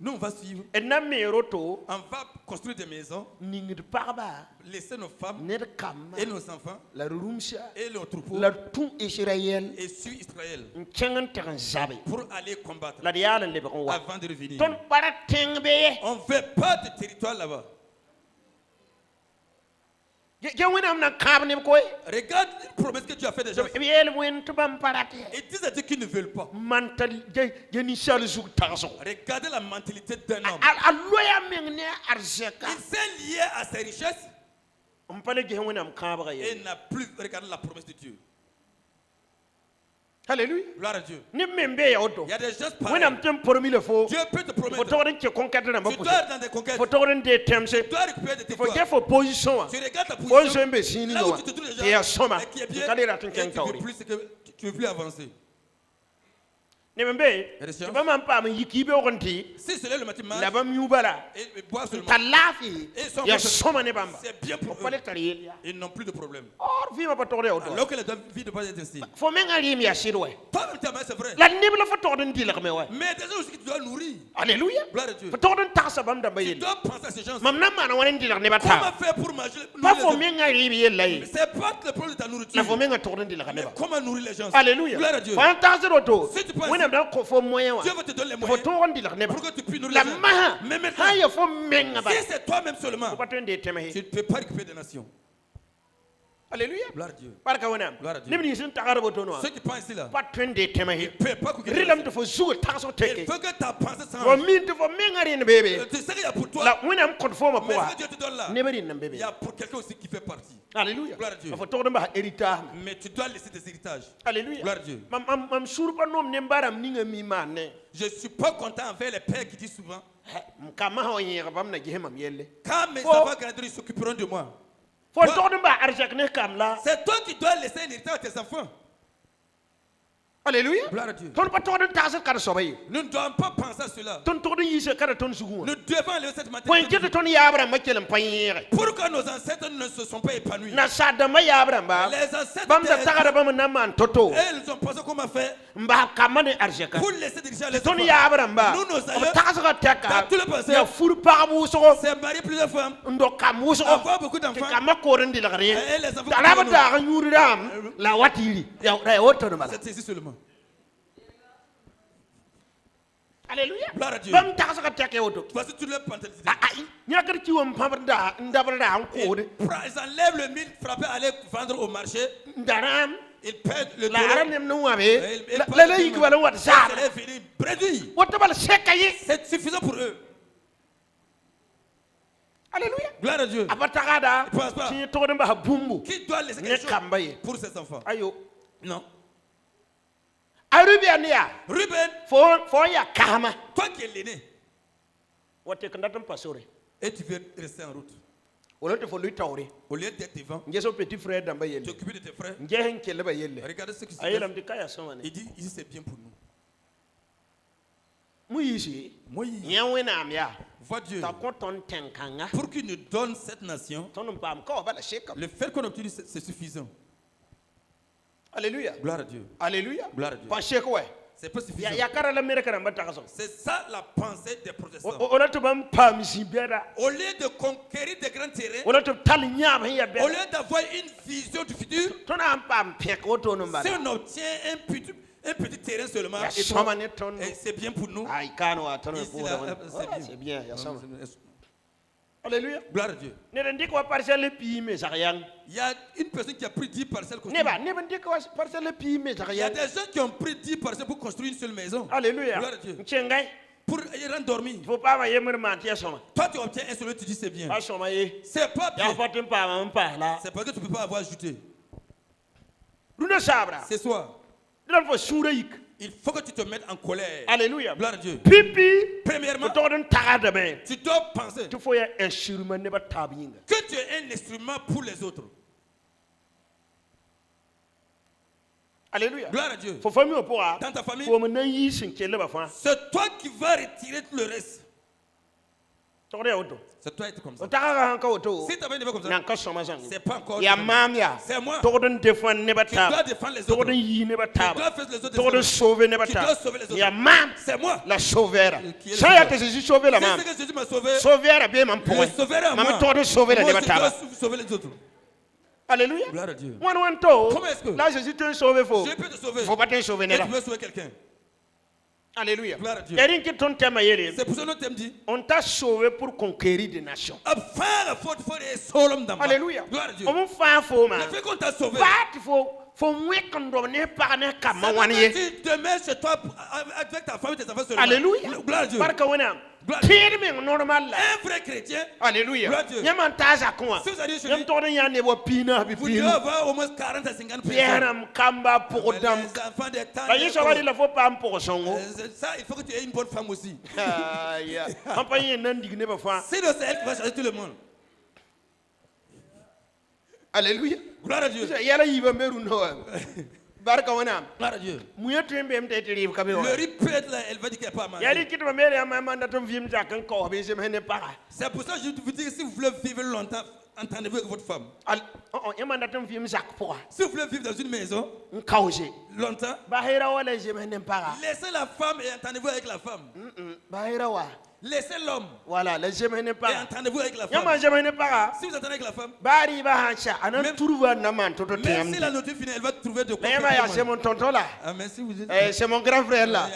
Nous on va suivre. On va construire des maisons. Laisser nos femmes et nos enfants et nos troupeaux et suivre Israël pour aller combattre avant de revenir. On ne veut pas de territoire là-bas. Regarde une promesse que Dieu a fait déjà. Et dis à Dieu qu'ils ne veulent pas. Regardez la mentalité d'un homme. Il s'est lié à ses richesses et n'a plus regardé la promesse de Dieu. Alléluia. Gloire à Dieu. Il y a des gens pareils. Dieu peut te promettre. Tu dois être dans des conquêtes. Tu dois récupérer des territoires. Tu regardes ta position. Là où tu te trouves déjà. Et qui est bien. Et tu ne veux plus avancer. Si c'est le matin, c'est bien pour eux. Ils n'ont plus de problème. Alors que la vie ne doit pas être ainsi. Toi-même, c'est vrai. Mais des gens aussi qui tu dois nourrir. Alléluia. Gloire à Dieu. Tu Tu dois penser à ces gens. Comment faire pour manger? C'est pas le problème de ta nourriture. Mais comment nourrir les gens? Alléluia. Gloire à Dieu. Si tu penses, Dieu va te donner les moyens pour que tu puisses nourrir les gens. Mais maintenant, si c'est toi-même seulement, tu ne peux pas récupérer des nations. Alléluia. Gloire à Dieu. Gloire à Dieu. Ceux qui pensent ici là, Pas ils ne peuvent pas couper. Il faut que ta pensée change. Tu sais qu'il y a pour toi, mais ce que Dieu te donne là, il y a pour quelqu'un aussi qui fait partie. Alléluia. Gloire à Dieu. Mais tu dois laisser des héritages. Alléluia. Gloire à Dieu. Je ne suis pas content envers les pères qui disent souvent, quand mes enfants grandiront, ils s'occuperont de moi. C'est toi qui dois laisser un héritage à tes enfants. Alléluia. Gloire à Dieu. Nous ne devons pas penser à cela. Nous devons lever cette matin. Pourquoi nos ancêtres ne se sont pas épanouis? Les ancêtres, ils ont pensé comment faire pour laisser diriger les enfants. Nous, nos aïeux, t'as tout le passé. C'est marié plusieurs femmes. Avoir beaucoup d'enfants. Et les enfants. C'est ici seulement. Alléluia. Gloire à Dieu. Voici tout le pantalon. Ils enlèvent le mille frappé à aller vendre au marché. Ils perdent le c'est suffisant pour eux. Alléluia. Gloire à Dieu. Qui doit laisser quelque chose pour ses enfants? Non. Ruben, toi qui es l'aîné, et tu veux rester en route. Au lieu d'être devant, tu t'occupes de tes frères. Regardez ce qui se passe. Il dit, ici c'est bien pour nous. Moïse, vois Dieu, pour qu'il nous donne cette nation, le fait qu'on obtient c'est suffisant. Alléluia. Gloire à Dieu. Alléluia. Gloire à Dieu. C'est pas suffisant. C'est ça la pensée des protestants. Au lieu de conquérir des grands terrains, au lieu d'avoir une vision du futur, si on obtient un petit terrain seulement, et c'est bien pour nous. C'est bien. Alléluia. Gloire à Dieu. Il y a une personne qui a pris 10 parcelles. Il y a des gens qui ont pris 10 parcelles pour construire une seule maison. Alléluia. Gloire à Dieu. Pour y rendormir. Toi tu obtiens un seul, tu dis c'est bien. C'est pas bien. C'est parce que tu ne peux pas avoir ajouté. C'est soir. Il faut que tu te mettes en colère. Alléluia. Gloire à Dieu. Premièrement, tu dois penser que tu es un instrument pour les autres. Alléluia. Gloire à Dieu. Dans ta famille, c'est toi qui vas retirer tout le reste. C'est toi être comme ça. Si tu n'as pas une comme ça, c'est pas encore. C'est moi. Tu dois défendre les autres. Tu dois faire les autres. Tu dois sauver les autres. C'est moi. La sauveur. C'est ce que Jésus m'a sauvé. Le sauveur à moi. Moi, je dois sauver les autres. Alléluia. Gloire à Dieu. Comment est-ce que là Jésus te sauve? Je peux te sauver. Faut pas te sauver. Et tu veux sauver quelqu'un. Alléluia. Gloire à Dieu. C'est pour ça que notre thème dit, on t'a sauvé pour conquérir des nations. Alléluia. Gloire à Dieu. Le fait qu'on t'a sauvé, ça veut dire que tu demeures chez toi avec ta famille et tes enfants seulement. Alléluia. Gloire à Dieu. Un vrai chrétien. Alléluia. Gloire à Dieu. Si vous allez chez lui, vous devez avoir au moins 40 à 50 personnes. Les enfants des temps. Ça, il faut que tu aies une bonne femme aussi. Sinon, c'est elle qui va changer tout le monde. Alléluia. Gloire à Dieu. barka wana Gloire à Dieu. muya tembe mte tiri ka be Le riz peut être là, elle va dire qu'elle n'a pas mangé. yali kitma mere ama manda tum vim jakan ko be jem hene para C'est pour ça que je vous dis que si vous voulez vivre longtemps, entendez-vous avec votre femme. yamanda tum vim jak pour Si vous voulez vivre dans une maison nkawje longtemps, bahira wala jem hene para laissez la femme et entendez-vous avec la femme. bahira wa Laissez l'homme voilà le jem hene et para entendez-vous avec la femme. yama jem hene para Si vous entendez avec la femme, bari ba hancha anan turuva na man toto même tem si la nourriture finit, elle va trouver de quoi. yama ya c'est mon tonton là Ah, merci, vous êtes. c'est mon grand frère là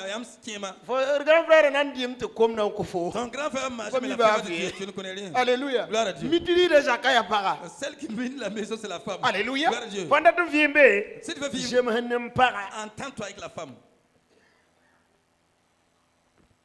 fo grand frère nan dim te kom na ko fo Ton grand frère marche, mais la va femme de Dieu, tu ne connais rien. alléluia Gloire à Dieu. mitiri de zakaya para Celle qui mène la maison, c'est la femme. alléluia Gloire à Dieu. panda tum vimbe Si tu veux vivre, jem hene para entends-toi avec la femme.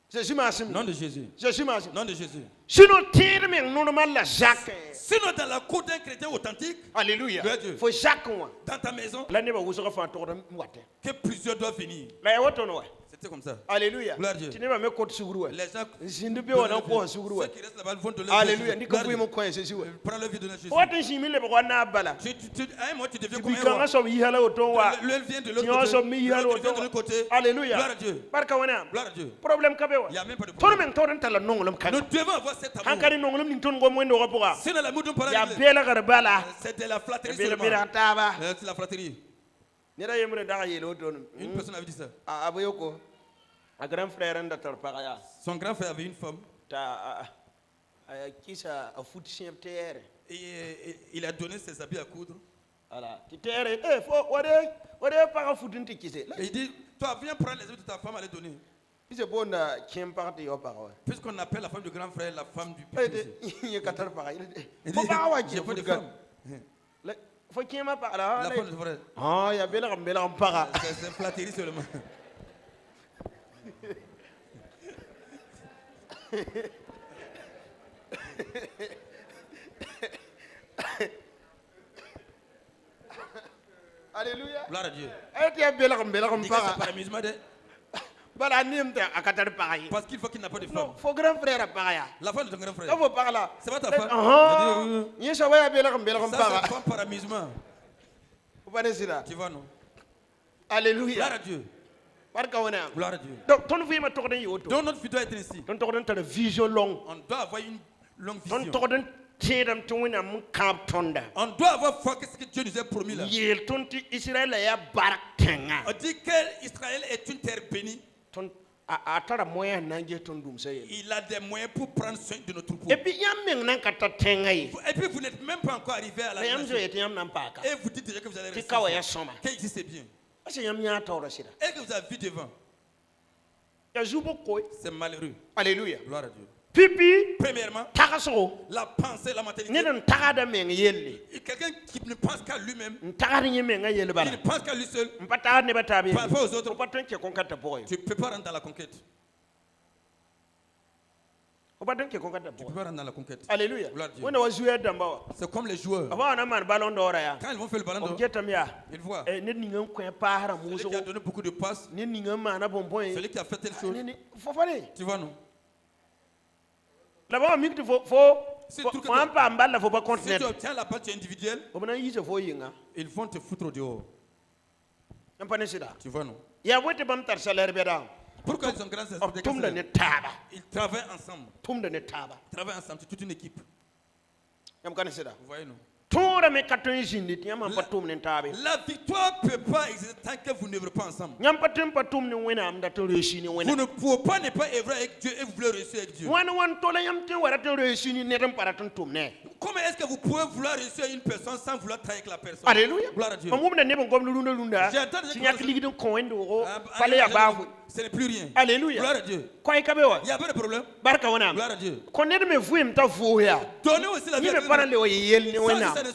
Jésus m'assume. Nom de Jésus. Jésus m'assume. Nom de Jésus. Sinon, tire mais normal la Jacques. Sinon, dans la cour d'un chrétien authentique, alléluia. Gloire à Dieu. Faut Jacques moi. Dans ta maison, L'année va vous faire tour de moite. que plusieurs doivent venir. La woto no. C'était comme ça. Alléluia. Gloire à Dieu. Tu ne vas me côte sur Les gens, Zinde be wana ko sur ceux qui restent là-bas vont te le alléluia. Ni ko mo ko Jésus. Prends le vie de Jésus. What is himile ba wana bala. À un moment, tu deviens Tu comme un quand roi. so yi hala auto wa. L'œil vient de l'autre Tu so mi côté. hala L'autre vient de auto. l'autre côté. Alléluia. Gloire à Dieu. Barka wana. Gloire à Dieu. Problème ka be wa. Il n'y a même pas de Ton problème. men ton tala nongolum kan. Nous devons avoir cet amour. Hankari nongolum ni ton ngo mwendo ko poa. Sinon, l'amour d'un parent, Ya bela garbala. c'est de la flatterie Bela seulement. bela taba. C'est la flatterie. Nera yemre da yelo don. Une personne avait dit ça. Abayoko. Un grand frère en datar paraya. Son grand frère avait une femme. Qui ça a foutu chien terre. Et il a donné ses habits à coudre. Voilà. Tu terre. Faut on pas foutu une qui c'est. Et il dit, toi viens prendre les habits de ta femme à les donner. Puis c'est bon qui est parti au parole. Puisqu'on appelle la femme du grand frère la femme du petit. Il y a 4 pareil. Faut pas avoir qui pas de femme. Faut qu'il m'a parlé. La femme du frère. Ah, il y a belle en para. C'est flatterie seulement. Alléluia. Gloire à Dieu. Et tu belle en C'est para. par amusement de... Parce qu'il faut qu'il n'a pas de femme. Faut grand frère à pareil. La femme de ton grand frère. Faut par là. C'est pas ta femme. Il y a ça va belle en Ça para. c'est femme par amusement. Vous pas ça. Tu vois non. Alléluia. Gloire à Dieu. Gloire à Dieu. Donc ton vie m'a tourné yoto. Donc notre vie doit être ici. Ton tourne ta vision longue. On doit avoir une longue Ton vision. tourne tiedam tuina mun camp tonda. On doit avoir foi que ce que Dieu nous a promis là. Yel tonti Israël ya barak tenga. On dit qu'Israël est une terre bénie. Atara moyen nanje ton dum sayel. Il a des moyens pour prendre soin de nos troupeaux. Et puis yam meng nan kata tenga yi. Et puis vous n'êtes même pas encore arrivé à la yam nation. zo yete yam nan paka. Et vous dites déjà que vous allez rester. Kawa ya soma. Qu'ici c'est bien. Ase yam nya tawra sira. Et que vous avez vu devant. Ya zubo koy. C'est malheureux. Alléluia. Gloire à Dieu. Pipi. Premièrement, la pensée, la maternité. Quelqu'un qui ne pense qu'à lui-même, qui ne pense qu'à lui seul, pas aux autres, tu ne peux pas rentrer dans la conquête. Tu ne peux pas rentrer dans la conquête. Alléluia. C'est comme les joueurs. Quand ils vont faire le ballon d'or, ils voient. Celui qui a donné beaucoup de passes, celui qui a fait telle chose. Tu vois, non? Là-bas, il faut si tu obtiens la balle individuelle, ils vont te foutre au dehors. Tu vois, non? Pourquoi ils ont grand ils travaillent ensemble. Ils travaillent ensemble, c'est toute une équipe. Vous voyez, non? La victoire ne peut pas exister tant que vous n'œuvrez pas ensemble. Vous ne pouvez pas ne pas œuvrer avec Dieu et vous voulez réussir avec Dieu. Comment est-ce que vous pouvez vouloir réussir une personne sans vouloir travailler avec la personne? Alléluia. Gloire à Dieu. Ce n'est plus rien. Alléluia. Gloire à Dieu. Il n'y a pas de problème. Gloire à Dieu. Donnez aussi la vie à Dieu.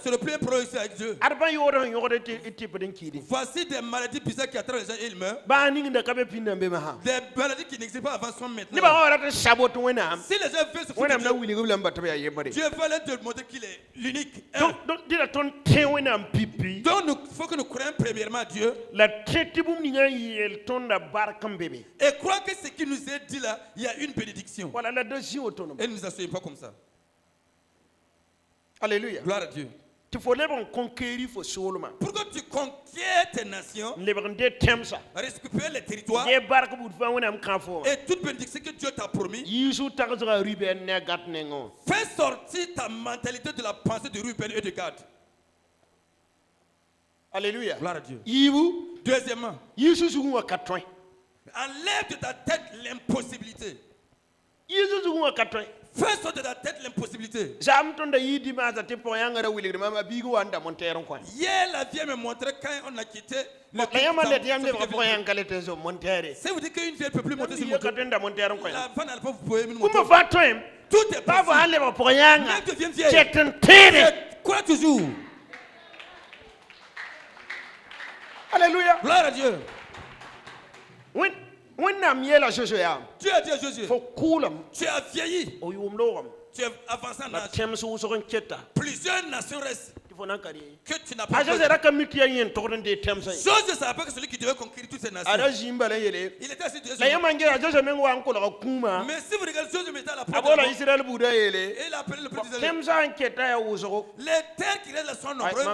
C'est le plus problème avec Dieu. Voici des maladies bizarres qui attrapent les gens et ils meurent. Des maladies qui n'existent pas avant sont maintenant. Si les gens veulent se foutre de Dieu, Dieu va leur demander qu'il est l'unique. Donc il faut que nous croyons premièrement à Dieu. Et croire que ce qui nous est dit là, il y a une bénédiction. Et nous ne nous asseyons pas comme ça. Alléluia. Gloire à Dieu. Pourquoi tu conquiers tes nations, récupérer les territoires et toute bénédiction que Dieu t'a promis. Fais sortir ta mentalité de la pensée de Ruben et de Gad. Alléluia. Gloire à Dieu. Deuxièmement, enlève de ta tête l'impossibilité. Fais sortir de ta tête l'impossibilité. Hier, la vie me montrait quand on a quitté le pays. C'est vous dire qu'une vie ne peut plus monter sur le moto. La femme n'a pas vous pouvez me montrer. Tout est possible. Même devient vieille. Quoi toujours? Alléluia. Gloire à Dieu. Dieu a dit à Josué, tu as vieilli. Tu es avancé en âge. Plusieurs nations restent que tu n'as pas. Josué savait pas que celui qui devait conquérir toutes ces nations. Il était assis Dieu. Mais si vous regardez, Josué mettait à la porte. Et il a appelé le peuple d'Israël. Les terres qui restent là sont nombreuses.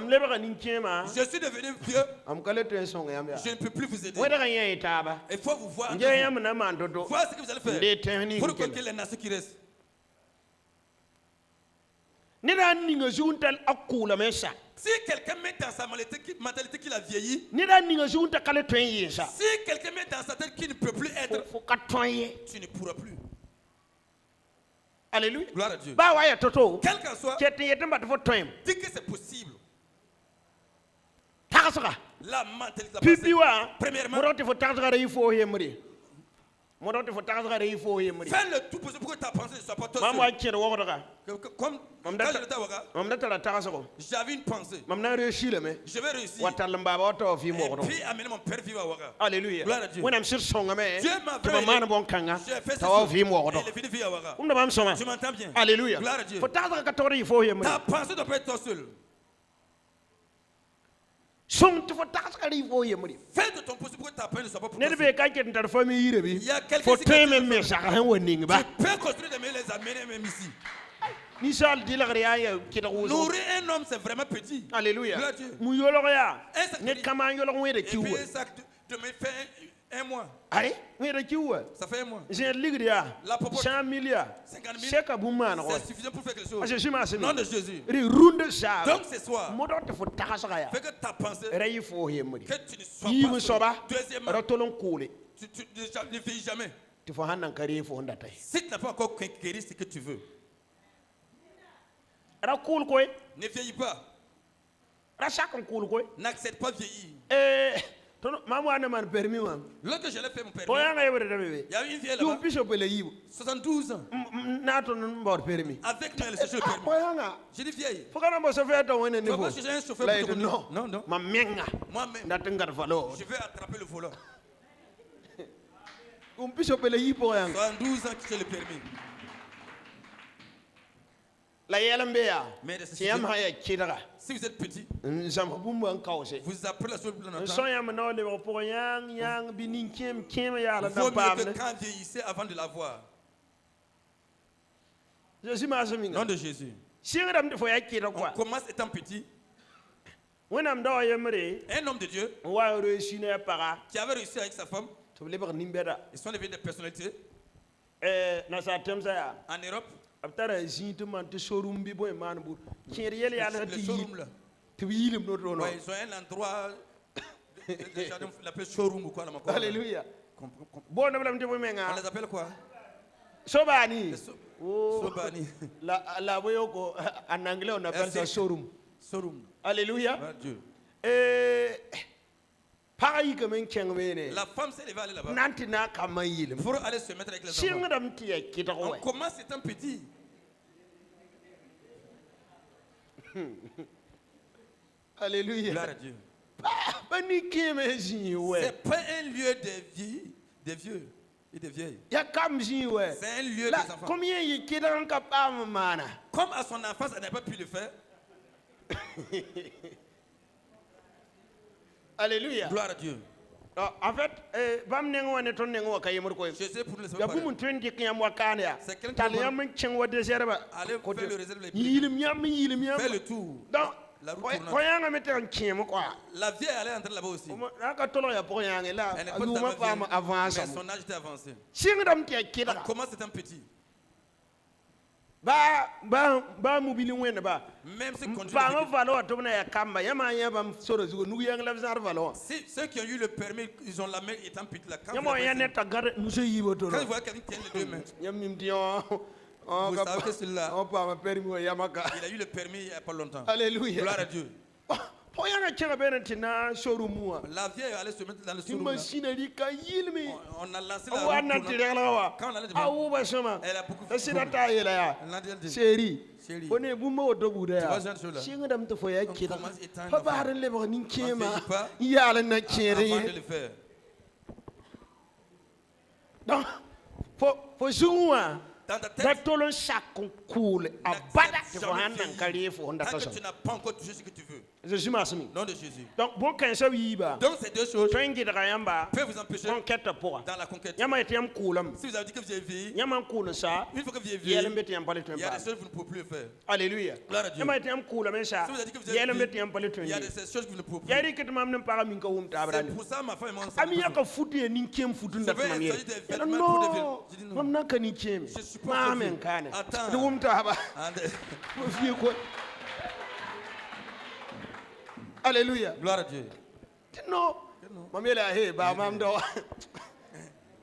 Je suis devenu vieux. Je ne peux plus vous aider. Il faut vous voir. Voir ce que vous allez faire pour conquérir les nations qui restent. Si quelqu'un met dans sa mentalité qu'il a vieilli, si quelqu'un met dans sa tête qu'il ne peut plus être, tu ne pourras plus. Alléluia. Gloire à Dieu. Quel qu'en soit, dis que c'est possible. La mentalité. Premièrement, fais le tout possible pour que ta pensée ne soit pas totalement. Comme j'avais une pensée. Je vais réussir. Et puis amener mon père vivre à Ouaga. Alléluia. Gloire à Dieu. Dieu m'a fait. J'ai fait ça. Et il est fini vivre à Ouaga. Tu m'entends bien? Alléluia. Gloire à Dieu. Ta pensée doit pas être toi seul. Fais de ton possible pour que ta pensée ne soit pas pour toi seul. Il y a quelqu'un qui peut construire des maisons, les amener même ici. Nourrir un homme, c'est vraiment petit. Alléluia. Gloire à Dieu. Et puis un sac de me fait un mois. Ça fait un mois. La proportion 50 000, c'est suffisant pour faire quelque chose. Nom de Jésus. Donc ce soir, fais que ta pensée, que tu ne sois pas seul. Deuxièmement, tu ne vieillis jamais. Si tu n'as pas encore conquéri ce que tu veux, ne vieillis pas. N'accepte pas vieillir. Lorsque je l'ai fait mon permis, il y a une vieille là-bas, 72 ans. Avec nous, elle cherche le permis. J'ai dit vieille. Tu vas pas chercher un chauffeur pour te conduire. Non. Moi-même, je vais attraper le volant. 72 ans que j'ai le permis. Mais si vous êtes petit, vous appelez la chose plus longtemps. Il vaut mieux que quand vieillissez avant de l'avoir. Nom de Jésus. On commence étant petit. Un homme de Dieu qui avait réussi avec sa femme. Ils sont devenus des personnalités. En Europe. Le showroom là. Ouais, ils ont un endroit l'appelle showroom ou quoi là. Alléluia. On les appelle quoi? Sobani. Sobani. En anglais on appelle ça showroom. Showroom. Alléluia. La femme s'est levée aller là-bas pour aller se mettre avec les enfants. On commence étant petit. Alléluia. Gloire à Dieu. C'est pas un lieu des vieux et des vieilles. C'est un lieu des enfants. Comme à son enfance, elle n'a pas pu le faire. Alléluia. Gloire à Dieu. En fait, je sais pour le savoir. C'est quelqu'un qui allez faire le réserve. Fais le tour. La route tournante. La vieille allait entrer là-bas aussi. Elle n'est pas tellement vieille, mais son âge était avancé. On commence étant petit. Même ceux qui ont eu le permis, ils ont la main étant petit là. Quand ils voient quelqu'un qui tient les deux mains, vous savez que celui-là, il a eu le permis il n'y a pas longtemps. Alléluia. Gloire à Dieu. La vieille allait se mettre dans le showroom. On a lancé la route tournante. Quand on allait devant, elle a beaucoup fait. Chérie, tu vois ce genre-là. On commence étant un enfant. On ne vieillit pas avant de le faire. Donc, faut jouer. Dans ta tête, Tant tant que tu n'as pas encore touché ce que tu veux. Nom de Jésus. Donc, Donc ces deux choses peuvent vous empêcher dans la conquête. Si vous avez dit que vous avez vieilli, une fois que vous avez vieilli, il y a des choses que vous ne pouvez plus faire. Alléluia. Gloire à Dieu. Si vous avez dit que vous avez vieilli, il y a des choses que vous ne pouvez plus. C'est pour ça ma femme et moi ensemble. Je vais essayer des vêtements pour des villes. Je dis non. Je suis pas attends. Alléluia. Gloire à Dieu. Non. Mamela he ba mam do.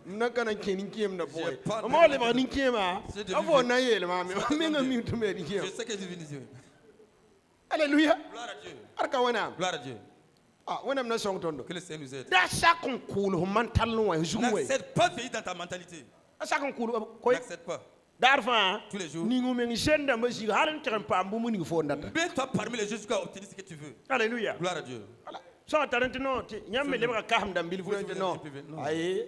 Nakana kenin kiem na boy. Mo le ba nin kiema. Avo na yele mami. Menga mi to me kiem. Je sais que je viens. Alléluia. Gloire à Dieu. Arka wana. Gloire à Dieu. Ah, wana na song tondo. Que le Seigneur nous aide. Da sakon kulu mental no wa juwe. N'accepte pas vieillir dans ta mentalité. Sakon kulu koy. N'accepte pas. Darfa tous les jours. Mets-toi parmi les gens jusqu'à obtenir ce que tu veux. Alléluia. Gloire à Dieu. Voilà. So tarantino ti nyambe le ka ham dam bil fu no. Aye.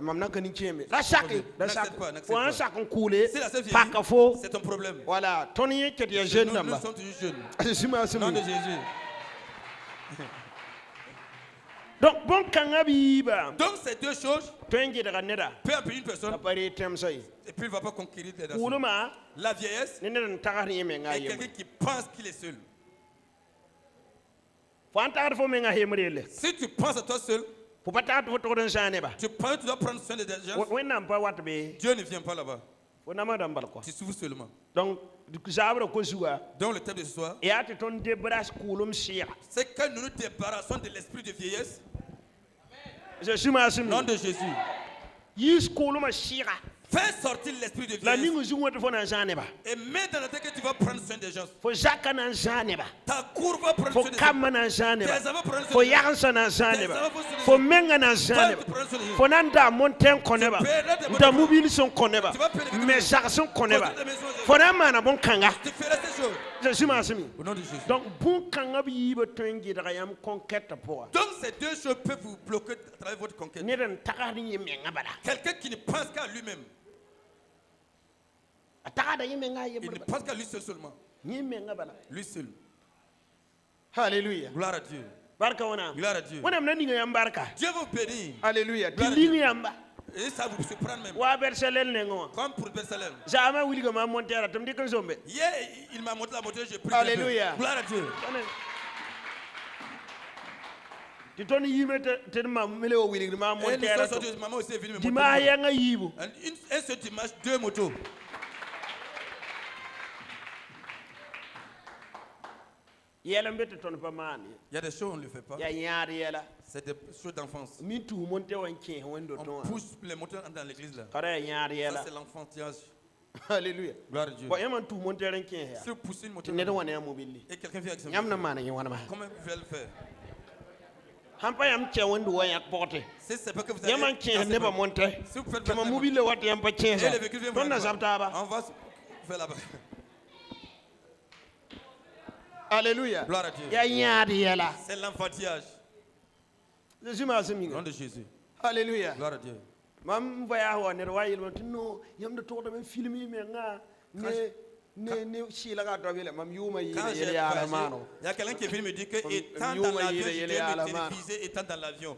Mamna kan cheme. La saké, la saké. Pour un sac on coulé. Pas ka fo. C'est ton problème. Voilà, Tony qui est jeune nous sommes toujours jeunes. Nom de Jésus. Donc bon kangabiba. Donc ces deux choses peut appeler une personne et puis il ne va pas conquérir les nations. La vieillesse et quelqu'un qui pense qu'il est seul. Si tu penses à toi seul, tu penses que tu dois prendre soin des gens, Dieu ne vient pas là-bas. Tu souffres seulement. Donc le thème de ce soir, c'est que nous nous débarrassons de l'esprit de vieillesse. Nom de Jésus. Fais sortir l'esprit de vieillesse. Et mets dans la tête que tu vas prendre soin des gens. Ta cour va prendre soin des gens. Tes enfants prendre soin des gens. Donc ces deux choses peuvent vous bloquer à travers votre conquête. Quelqu'un qui ne pense qu'à lui-même. Il ne pense qu'à lui seul seulement. Lui seul. Alléluia. Gloire à Dieu. Gloire à Dieu. Dieu vous bénit. Alléluia. Et ça vous surprend même. Comme pour Bersalem. Hier, il m'a montré la montée, j'ai pris. Alléluia. Gloire à Dieu. Tu donnes maman aussi est venue me montrer. Un seul dimanche, 2 motos. Il y a des choses on ne le fait pas. C'est des choses d'enfance. On pousse les moteurs dans l'église là. Ça c'est l'enfantillage. Alléluia. Gloire à Dieu. Si vous poussez une moteur et quelqu'un vient avec son comment vous pouvez le faire? Si c'est pas que vous avez si vous faites et le véhicule vient on va faire là-bas. Alléluia. Gloire à Dieu. C'est l'enfantillage. Nom de Jésus. Alléluia. Gloire à Dieu. Il y a quelqu'un qui est venu me dire que étant dans l'avion, je dois me téléviser étant dans l'avion.